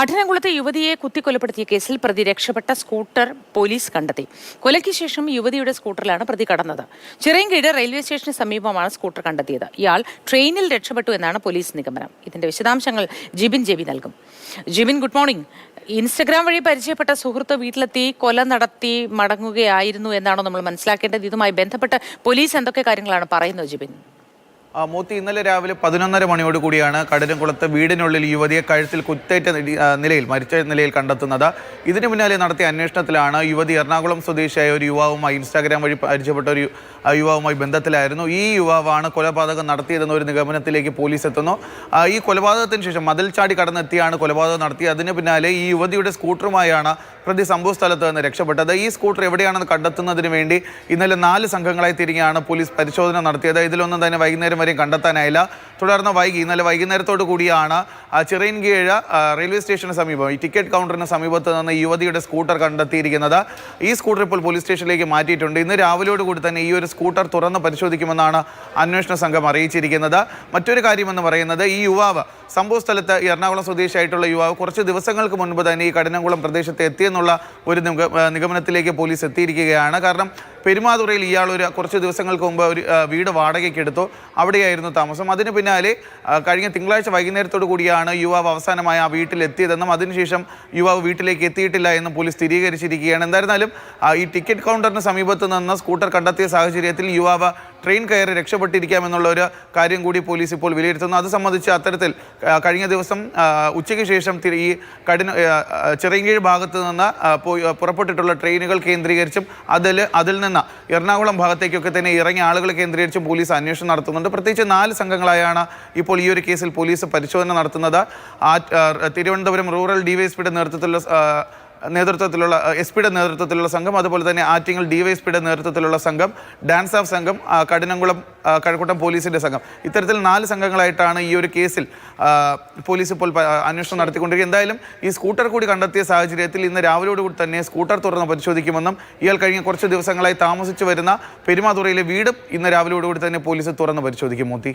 കഠിനംകുളത്തെ യുവതിയെ കുത്തിക്കൊലപ്പെടുത്തിയ കേസിൽ പ്രതി രക്ഷപ്പെട്ട സ്കൂട്ടർ പോലീസ് കണ്ടെത്തി. കൊലയ്ക്ക് ശേഷം യുവതിയുടെ സ്കൂട്ടറിലാണ് പ്രതി കടന്നത്. ചിറയൻകീഴ് റെയിൽവേ സ്റ്റേഷന് സമീപമാണ് സ്കൂട്ടർ കണ്ടെത്തിയത്. ഇയാൾ ട്രെയിനിൽ രക്ഷപ്പെട്ടു എന്നാണ് പോലീസ് നിഗമനം. ഇതിന്റെ വിശദാംശങ്ങൾ ജിബിൻ ജെബി നൽകും. Jibin, good morning. ഇൻസ്റ്റഗ്രാം വഴി പരിചയപ്പെട്ട സുഹൃത്ത് വീട്ടിലെത്തി കൊല നടത്തി മടങ്ങുകയായിരുന്നു എന്നാണോ നമ്മൾ മനസ്സിലാക്കേണ്ടത്? ഇതുമായി ബന്ധപ്പെട്ട് പോലീസ് എന്തൊക്കെ കാര്യങ്ങളാണ് പറയുന്നത്, ജിബിൻ? മൂത്തി ഇന്നലെ രാവിലെ 11:30 മണിയോട് കൂടിയാണ് കഠിനംകുളത്ത് വീടിനുള്ളിൽ യുവതിയെ കഴുത്തിൽ കുത്തേറ്റ നിലയിൽ മരിച്ച നിലയിൽ കണ്ടെത്തുന്നത്. ഇതിനു പിന്നാലെ നടത്തിയ അന്വേഷണത്തിലാണ് യുവതി എറണാകുളം സ്വദേശിയായ ഒരു യുവാവുമായി ഇൻസ്റ്റാഗ്രാം വഴി പരിചയപ്പെട്ട ഒരു യുവാവുമായി ബന്ധത്തിലായിരുന്നു. ഈ യുവാവാണ് കൊലപാതകം നടത്തിയതെന്ന ഒരു നിഗമനത്തിലേക്ക് പോലീസ് എത്തുന്നു. ഈ കൊലപാതകത്തിന് ശേഷം മതിൽ ചാടി കടന്നെത്തിയാണ് കൊലപാതകം നടത്തിയത്. അതിന് പിന്നാലെ ഈ യുവതിയുടെ സ്കൂട്ടറുമായാണ് പ്രതി സംഭവ സ്ഥലത്ത് നിന്ന് രക്ഷപ്പെട്ടത്. ഈ സ്കൂട്ടർ എവിടെയാണെന്ന് കണ്ടെത്തുന്നതിന് വേണ്ടി ഇന്നലെ 4 സംഘങ്ങളായി തിരിഞ്ഞാണ് പോലീസ് പരിശോധന നടത്തിയത്. ഇതിലൊന്നും തന്നെ വൈകുന്നേരം വരെയും കണ്ടെത്താനായില്ല. തുടർന്ന് ഇന്നലെ വൈകുന്നേരത്തോടു കൂടിയാണ് ചിറയൻകീഴ് റെയിൽവേ സ്റ്റേഷന് സമീപം ഈ ടിക്കറ്റ് കൗണ്ടറിന് സമീപത്ത് നിന്ന് ഈ യുവതിയുടെ സ്കൂട്ടർ കണ്ടെത്തിയിരിക്കുന്നത്. ഈ സ്കൂട്ടർ ഇപ്പോൾ പോലീസ് സ്റ്റേഷനിലേക്ക് മാറ്റിയിട്ടുണ്ട്. ഇന്ന് രാവിലെയോട് കൂടി തന്നെ ഈ ഒരു സ്കൂട്ടർ തുറന്ന് പരിശോധിക്കുമെന്നാണ് അന്വേഷണ സംഘം അറിയിച്ചിരിക്കുന്നത്. മറ്റൊരു കാര്യമെന്ന് പറയുന്നത്, ഈ യുവാവ് സംഭവ സ്ഥലത്ത് എറണാകുളം സ്വദേശിയായിട്ടുള്ള യുവാവ് കുറച്ച് ദിവസങ്ങൾക്ക് മുൻപ് തന്നെ ഈ കഠിനംകുളം പ്രദേശത്ത് എത്തിയെന്നുള്ള ഒരു നിഗമനത്തിലേക്ക് പോലീസ് എത്തിയിരിക്കുകയാണ്. കാരണം പെരുമാതുറയിൽ ഇയാൾ കുറച്ച് ദിവസങ്ങൾക്ക് മുമ്പ് ഒരു വീട് വാടകയ്ക്ക് എടുത്തു. അവിടെയായിരുന്നു താമസം. അതിന് പിന്നാലെ കഴിഞ്ഞ തിങ്കളാഴ്ച വൈകുന്നേരത്തോടു കൂടിയാണ് യുവാവ് അവസാനമായി ആ വീട്ടിലെത്തിയതെന്നും അതിനുശേഷം യുവാവ് വീട്ടിലേക്ക് എത്തിയിട്ടില്ല എന്നും പോലീസ് സ്ഥിരീകരിച്ചിരിക്കുകയാണ്. എന്തായിരുന്നാലും ഈ ടിക്കറ്റ് കൗണ്ടറിന് സമീപത്ത് നിന്ന് സ്കൂട്ടർ കണ്ടെത്തിയ സാഹചര്യത്തിൽ യുവാവ് ട്രെയിൻ കയറി രക്ഷപ്പെട്ടിരിക്കാമെന്നുള്ള ഒരു കാര്യം കൂടി പോലീസ് ഇപ്പോൾ വിലയിരുത്തുന്നു. അത് സംബന്ധിച്ച് അത്തരത്തിൽ കഴിഞ്ഞ ദിവസം ഉച്ചയ്ക്ക് ശേഷം ഈ ചിറയൻകീഴ് ഭാഗത്ത് നിന്ന് പുറപ്പെട്ടിട്ടുള്ള ട്രെയിനുകൾ കേന്ദ്രീകരിച്ചും അതിൽ നിന്ന് എറണാകുളം ഭാഗത്തേക്കൊക്കെ തന്നെ ഇറങ്ങിയ ആളുകൾ കേന്ദ്രീകരിച്ചും പോലീസ് അന്വേഷണം നടത്തുന്നുണ്ട്. പ്രത്യേകിച്ച് 4 സംഘങ്ങളായാണ് ഇപ്പോൾ ഈ ഒരു കേസിൽ പോലീസ് പരിശോധന നടത്തുന്നത്. തിരുവനന്തപുരം റൂറൽ ഡിവൈഎസ്പിയുടെ നേതൃത്വത്തിലുള്ള എസ്-പിയുടെ നേതൃത്വത്തിലുള്ള സംഘം, അതുപോലെ തന്നെ ആറ്റിങ്ങൽ ഡിവൈഎസ്പിയുടെ നേതൃത്വത്തിലുള്ള സംഘം, ഡാൻസ് ഓഫ് സംഘം, കഠിനംകുളം കഴക്കൂട്ടം പോലീസിൻ്റെ സംഘം, ഇത്തരത്തിൽ 4 സംഘങ്ങളായിട്ടാണ് ഈ ഒരു കേസിൽ പോലീസ് ഇപ്പോൾ അന്വേഷണം നടത്തിക്കൊണ്ടിരിക്കുന്നത്. എന്തായാലും ഈ സ്കൂട്ടർ കൂടി കണ്ടെത്തിയ സാഹചര്യത്തിൽ ഇന്ന് രാവിലെയോടുകൂടി തന്നെ സ്കൂട്ടർ തുറന്ന് പരിശോധിക്കുമെന്നും ഇയാൾ കഴിഞ്ഞ കുറച്ച് ദിവസങ്ങളായി താമസിച്ചു വരുന്ന പെരുമാതുറയിലെ വീടും ഇന്ന് രാവിലെയോടുകൂടി തന്നെ പോലീസ് തുറന്ന് പരിശോധിക്കും. മൂത്തി.